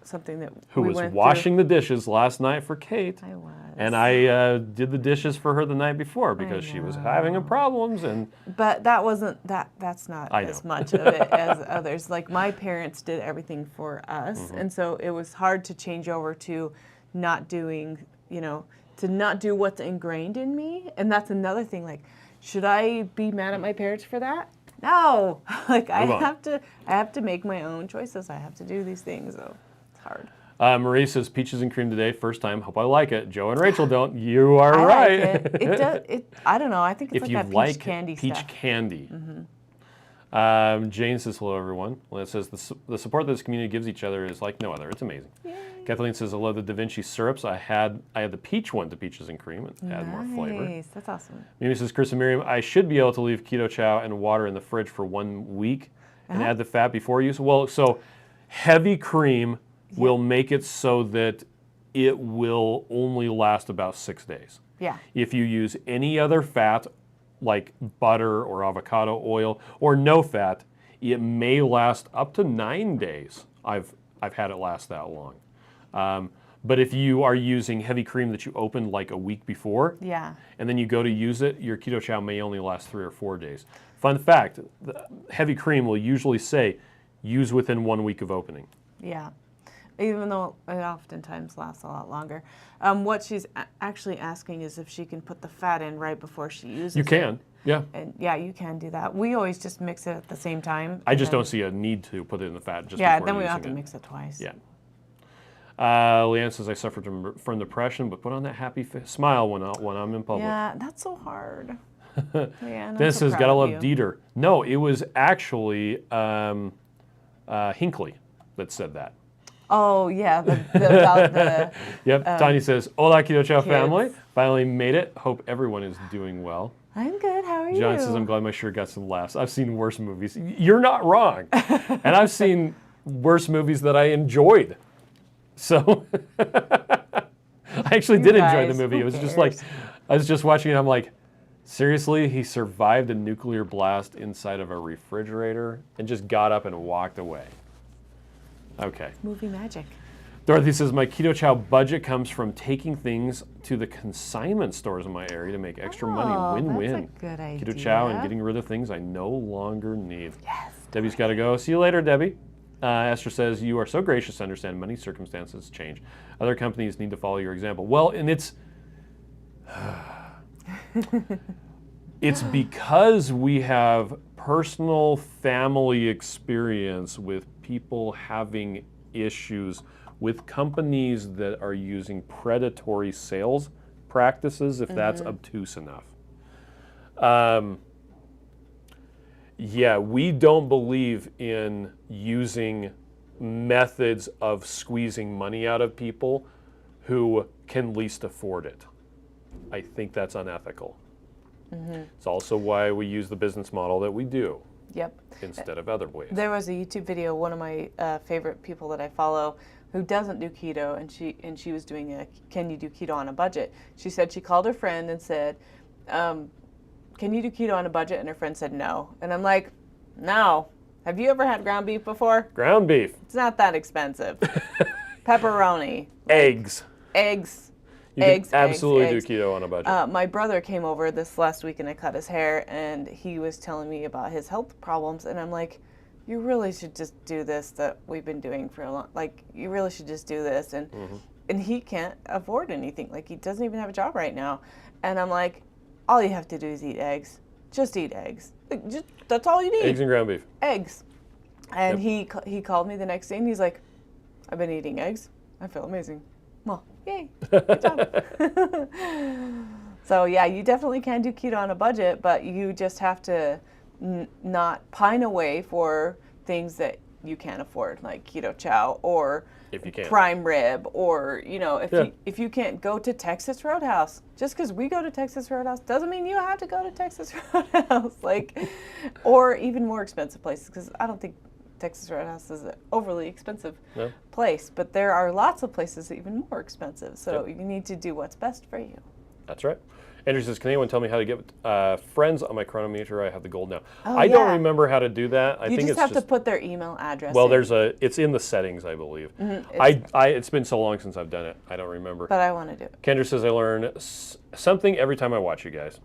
something that Who we was went washing the dishes last night for Kate. I was. And I did the dishes for her the night before because she was having problems. But that wasn't that's not I as know. much of it as others. Like my parents did everything for us, and so it was hard to change over to not doing, to not do what's ingrained in me. And that's another thing. Like, should I be mad at my parents for that? No. I have to make my own choices. I have to do these things. So it's hard. Marie says peaches and cream today, first time. Hope I like it. Joe and Rachel don't. You are I right. like it. It does. I don't know. I think it's If like you that peach candy peach stuff. candy. Jane says hello everyone. Lynn says the support that this community gives each other is like no other. It's amazing. Yay. Kathleen says I love the Da Vinci syrups. I had the peach one to peaches and cream. It add more flavor. Nice. That's awesome. Mimi says Chris and Miriam, I should be able to leave Keto Chow and water in the fridge for 1 week and add the fat before use. Well, so heavy cream will make it so that it will only last about 6 days. Yeah. If you use any other fat, like butter or avocado oil or no fat, it may last up to 9 days. I've had it last that long. But if you are using heavy cream that you opened like a week before, and then you go to use it, your Keto Chow may only last 3 or 4 days. Fun fact, the heavy cream will usually say, use within 1 week of opening. Yeah. Even though it oftentimes lasts a lot longer. What she's actually asking is if she can put the fat in right before she uses it. You can, yeah. And yeah, you can do that. We always just mix it at the same time. I just don't see a need to put it in the fat just Yeah, before then we don't using have to it. mix it twice. Yeah. Leanne says, I suffered from depression, but put on that happy smile when I'm in public. Yeah, that's so hard. Yeah, Dennis says, gotta love Dieter. No, it was actually Hinckley that said that. Oh, yeah, about the Yep. Tanya says, "Hola, Keto Chow kids. family. Finally made it. Hope everyone is doing well." I'm good. How are you? John says, "I'm glad my shirt got some laughs. I've seen worse movies." You're not wrong. And I've seen worse movies that I enjoyed. So I actually did enjoy the guys, movie. who It was just like, cares? I was just watching it. I'm like, seriously, he survived a nuclear blast inside of a refrigerator and just got up and walked away. Okay. Movie magic. Dorothy says, my Keto Chow budget comes from taking things to the consignment stores in my area to make extra money. Win-win. That's a good idea. Keto Chow and getting rid of things I no longer need. Yes. Debbie's got to go. See you later, Debbie. Esther says, you are so gracious to understand many circumstances change. Other companies need to follow your example. Well, and it's because we have personal family experience with people having issues with companies that are using predatory sales practices, if that's obtuse enough. Yeah, we don't believe in using methods of squeezing money out of people who can least afford it. I think that's unethical. It's also why we use the business model that we do Yep. instead of other ways. There was a YouTube video, one of my favorite people that I follow who doesn't do keto, and she was doing a can you do keto on a budget. She said she called her friend and said, can you do keto on a budget? And her friend said no. And I'm like, no. Have you ever had ground beef before? Ground beef. It's not that expensive. Pepperoni. Eggs. Eggs. You Eggs, can absolutely eggs. do keto on a budget. My brother came over this last week and I cut his hair, and he was telling me about his health problems, and I'm like, you really should just do this that we've been doing for a long, like, you really should just do this. And and he can't afford anything. Like, he doesn't even have a job right now. And I'm like, all you have to do is eat eggs. Just eat eggs. Like, that's all you need. Eggs and ground beef. Eggs. And he called me the next day and he's like, I've been eating eggs. I feel amazing. Well, yay. Good job. So yeah, you definitely can do keto on a budget, but you just have to not pine away for things that you can't afford, like Keto Chow or If you can. prime rib, or if Yeah. if you can't go to Texas Roadhouse. Just because we go to Texas Roadhouse doesn't mean you have to go to Texas Roadhouse, or even more expensive places, because I don't think Texas Roadhouse is an overly expensive No. place, but there are lots of places even more expensive. So Yep. you need to do what's best for you. That's right. Andrew says, can anyone tell me how to get friends on my chronometer? I have the gold now. Oh, I don't yeah. remember how to do that. I You think just it's have to put their email address well, in. it's in the settings, I believe. It's- It's been so long since I've done it. I don't remember. But I want to do it. Kendra says, I learn something every time I watch you guys.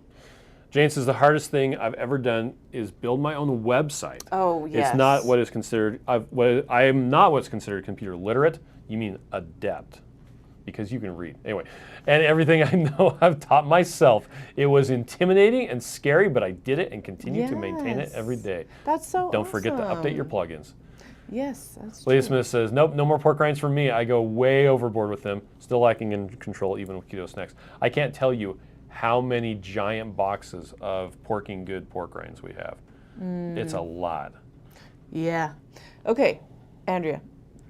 Jane says, the hardest thing I've ever done is build my own website. Oh, yes. It's not what is considered, I am not what's considered computer literate. You mean adept, because you can read. Anyway, and everything I know I've taught myself. It was intimidating and scary, but I did it and continue to maintain it every Yes. day. That's so Don't forget to update your awesome. plugins. Yes, that's Leah true. Smith says, nope, no more pork rinds for me. I go way overboard with them. Still lacking in control even with keto snacks. I can't tell you how many giant boxes of porking good pork rinds we have. It's a lot. Yeah. Okay, Andrea,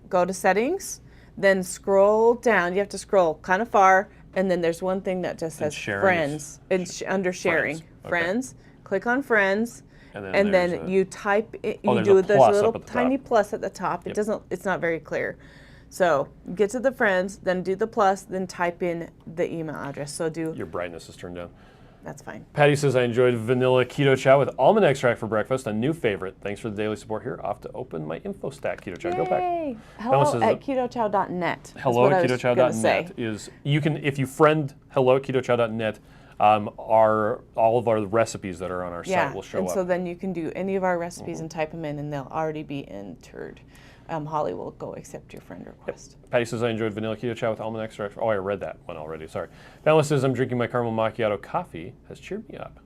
go to settings, then scroll down. You have to scroll kind of far, and then there's one thing that just says sharing friends. Under sharing. Friends. Okay. Friends. Click on friends. And then And there's then a- you type it, Oh, you there's a do there's plus a up little at the tiny top. plus at the top. It Yep. it's not very clear. So get to the friends, then do the plus, then type in the email address. So Your brightness is turned down. that's fine. Patty says, I enjoyed vanilla keto chow with almond extract for breakfast. A new favorite. Thanks for the daily support here. Off to open my info stack, Keto Chow. Go back. Yay. one Hello says at ketochow.net. Hello at ketochow.net is, you can, if you friend hello at ketochow.net, all of our recipes that are on our site will show and up. so then you can do any of our recipes and type them in, and they'll already be entered. Holly will go accept your friend request. Patty says, I enjoyed vanilla keto chow with almond extract. Oh, I read that one already. Sorry. Pamela says, I'm drinking my caramel macchiato coffee. Has cheered me up.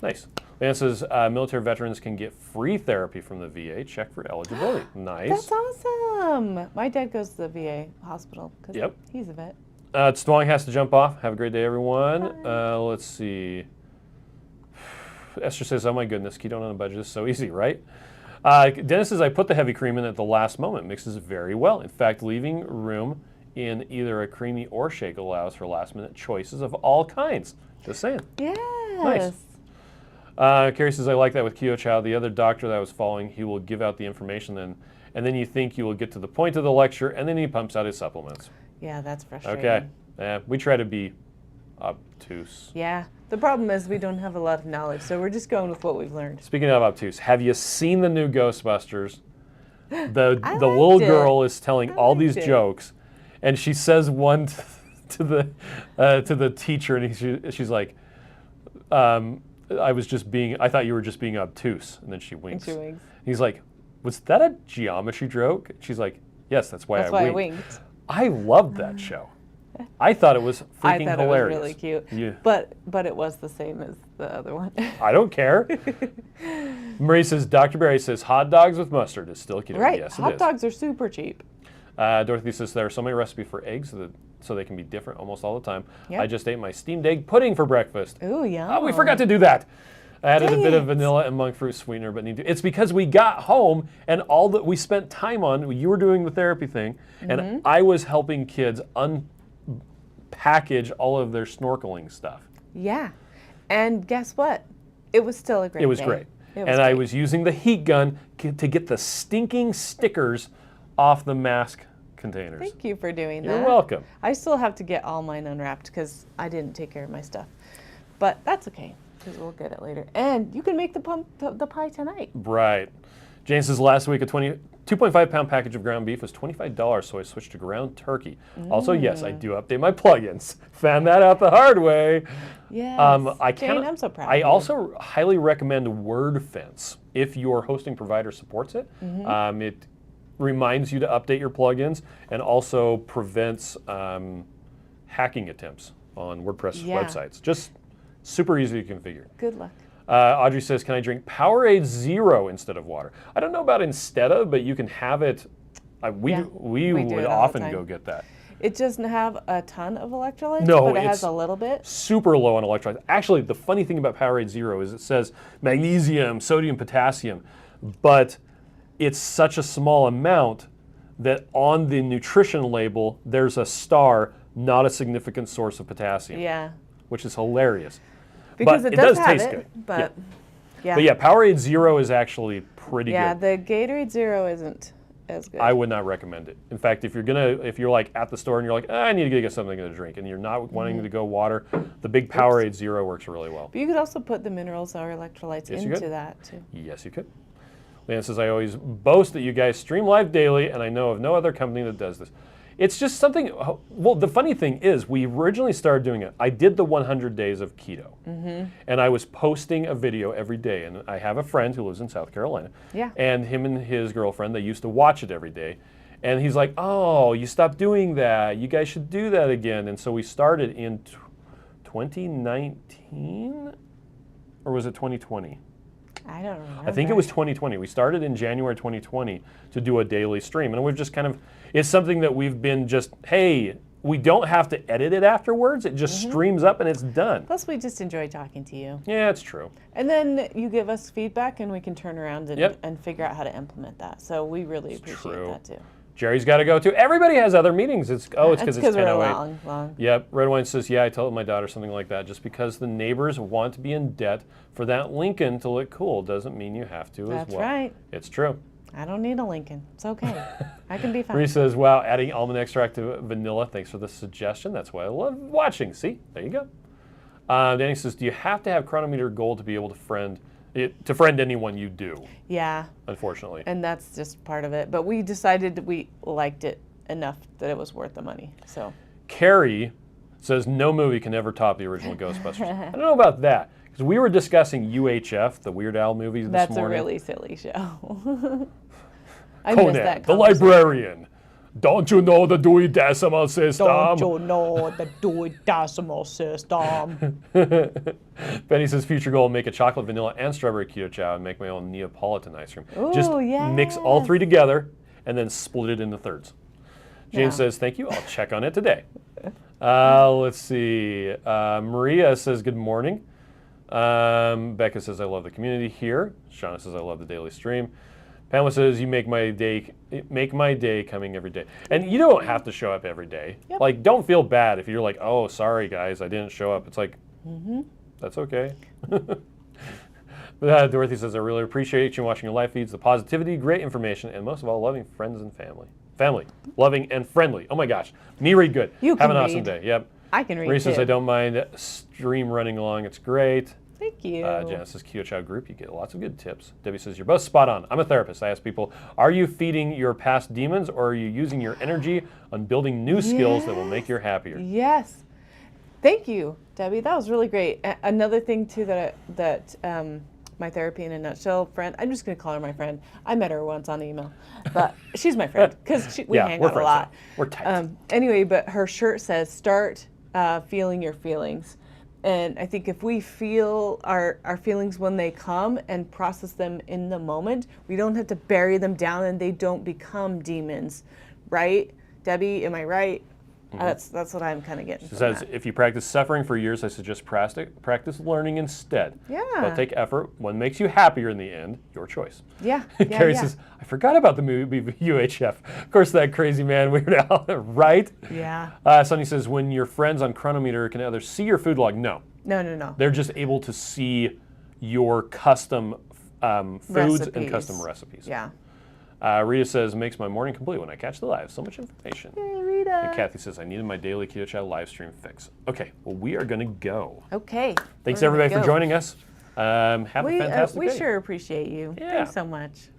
Nice. Leanne says, military veterans can get free therapy from the VA. Check for eligibility. Nice. That's awesome. My dad goes to the VA hospital because Yep. he's a vet. Twang has to jump off. Have a great day, everyone. Let's see. Esther says, oh my goodness, keto on a budget is so easy, right? Dennis says, I put the heavy cream in at the last moment. Mixes very well. In fact, leaving room in either a creamy or shake allows for last-minute choices of all kinds. Just saying. Yes. Nice. Carrie says, I like that with Keto Chow. The other doctor that I was following, he will give out the information and then you think you will get to the point of the lecture, and then he pumps out his supplements. Yeah, that's frustrating. Okay. We try to be obtuse. Yeah. The problem is we don't have a lot of knowledge, so we're just going with what we've learned. Speaking of obtuse, have you seen the new Ghostbusters? The I little liked it. girl is telling all these liked it. jokes, and she says one to the teacher, and she's like, I thought you were just being obtuse, and then she winks. And she winks. He's like, was that a geometry joke? She's like, yes, that's why I winked. I loved that show. I thought it was freaking I thought hilarious. it was really cute. Yeah. But it was the same as the other one. I don't care. Marie says, Dr. Barry says, hot dogs with mustard is still keto. Right. Yes, it Hot is. dogs are super cheap. Dorothy says, there are so many recipes for eggs so they can be different almost all the time. Yep. I just ate my steamed egg pudding for breakfast. Ooh, yum. Oh, we forgot to do that. I added a Dang bit of it. vanilla and monk fruit sweetener, but need to. It's because we got home and all that we spent time on, you were doing the therapy thing, and I was helping kids unpackage all of their snorkeling stuff. Yeah. And guess what? It was still a great day. It was great. It was And I great. was using the heat gun to get the stinking stickers off the mask containers. Thank you for doing that. You're welcome. I still have to get all mine unwrapped because I didn't take care of my stuff. But that's okay, because we'll get it later. And you can make the pie tonight. Right. Jane says last week a 2.5 pound package of ground beef was $25, so I switched to ground turkey. Also, yes, I do update my plugins. Found that out the hard way. Yes. Jane, I'm so proud I of you. also highly recommend WordFence if your hosting provider supports it. It reminds you to update your plugins and also prevents hacking attempts on WordPress websites. Just super easy to configure. Good luck. Audrey says, can I drink Powerade Zero instead of water? I don't know about instead of, but you can have it. We do would it all the often time. go get that. It doesn't have a ton of electrolytes, No, but it it's has a little bit. super low on electrolytes. Actually, the funny thing about Powerade Zero is it says magnesium, sodium, potassium, but it's such a small amount that on the nutrition label, there's a star, not a significant source of potassium, Yeah. which is hilarious. Because But it does have taste it, good. but yeah. But yeah, Powerade Zero is actually pretty Yeah, good. the Gatorade Zero isn't as good. I would not recommend it. In fact, if you're like at the store and you're like, I need to get something to drink, and you're not wanting to go water, the big Powerade Zero works really well. But you could also put the minerals or electrolytes Yes, you could. into that too. Yes, you could. Leanne says, I always boast that you guys stream live daily, and I know of no other company that does this. It's just something, well, the funny thing is, we originally started doing it. I did the 100 days of keto, and I was posting a video every day, and I have a friend who lives in South Carolina, Yeah. and him and his girlfriend, they used to watch it every day, and he's like, oh, you stopped doing that. You guys should do that again. And so we started in 2019, or was it 2020? I don't remember. I think it was 2020. We started in January 2020 to do a daily stream. And we've just kind of, it's something that we've been just, hey, we don't have to edit it afterwards. It just streams up and it's done. Plus, we just enjoy talking to you. Yeah, it's true. And then you give us feedback and we can turn around and, Yep. and figure out how to implement that. So we really appreciate true. that too. Jerry's got to go too. Everybody has other meetings. It's because it's we're 10:08. long. Yep. Red Wine says, yeah, I told my daughter something like that. Just because the neighbors want to be in debt for that Lincoln to look cool doesn't mean you have to That's as well. right. It's true. I don't need a Lincoln. It's okay. I can be fine. Marie says, wow, adding almond extract to vanilla. Thanks for the suggestion. That's why I love watching. See, there you go. Danny says, do you have to have Chronometer Gold to be able to friend anyone you do? Yeah, Unfortunately. and that's just part of it. But we decided that we liked it enough that it was worth the money. So Carrie says, no movie can ever top the original Ghostbusters. I don't know about that. Because we were discussing UHF, the Weird Al movie this that's morning. a really silly show. I missed Conan, that the conversation. librarian. Don't you know the Dewey Decimal System? Don't you know the Dewey Decimal System? Benny says, future goal, make a chocolate, vanilla, and strawberry keto chow and make my own Neapolitan ice cream. Ooh, Just mix all three together and then split it into thirds. James Yeah. says, thank you. I'll check on it today. Let's see. Maria says, good morning. Becca says, I love the community here. Shauna says, I love the daily stream. Pamela says, you make my day coming every day. And you don't have to show up every day. Yep. Like, don't feel bad if you're like, oh, sorry, guys, I didn't show up. It's like, that's okay. Dorothy says, I really appreciate you watching your live feeds, the positivity, great information, and most of all, loving friends and family. Family, loving and friendly. Oh my gosh. Me read good. You Have can an awesome read. day. Yep. I can read Marie says, too. I don't mind stream running along. It's great. Thank you. Genesis Keto Chow group, you get lots of good tips. Debbie says, you're both spot on. I'm a therapist. I ask people, are you feeding your past demons or are you using your energy on building new skills that will make you happier? Yes. Thank you, Debbie. That was really great. Another thing too that my therapy in a nutshell friend, I'm just going to call her my friend. I met her once on email, but she's my friend because we hang we're out a friends lot. now. We're tight. Anyway, but her shirt says, start feeling your feelings. And I think if we feel our feelings when they come and process them in the moment, we don't have to bury them down and they don't become demons, right? Debbie, am I right? That's what I'm kind of getting. She says, if you practice suffering for years, I suggest practice learning instead. Yeah. Don't take effort. What makes you happier in the end, your choice. Yeah. Carrie says, I forgot about the movie UHF. Of course, that crazy man Weird Al, right? Yeah. Sonny says, when your friends on Chronometer can either see your food log, no. No. They're just able to see your custom foods and custom recipes. Yeah. Rita says, makes my morning complete when I catch the live. So much information. Hey, Rita. And Kathy says, I needed my daily Keto Chow live stream fix. Okay, well, we are going to go. Okay. Thanks, we're gonna everybody, for go. joining us. Have a fantastic We day. sure appreciate you. Yeah. Thanks so much.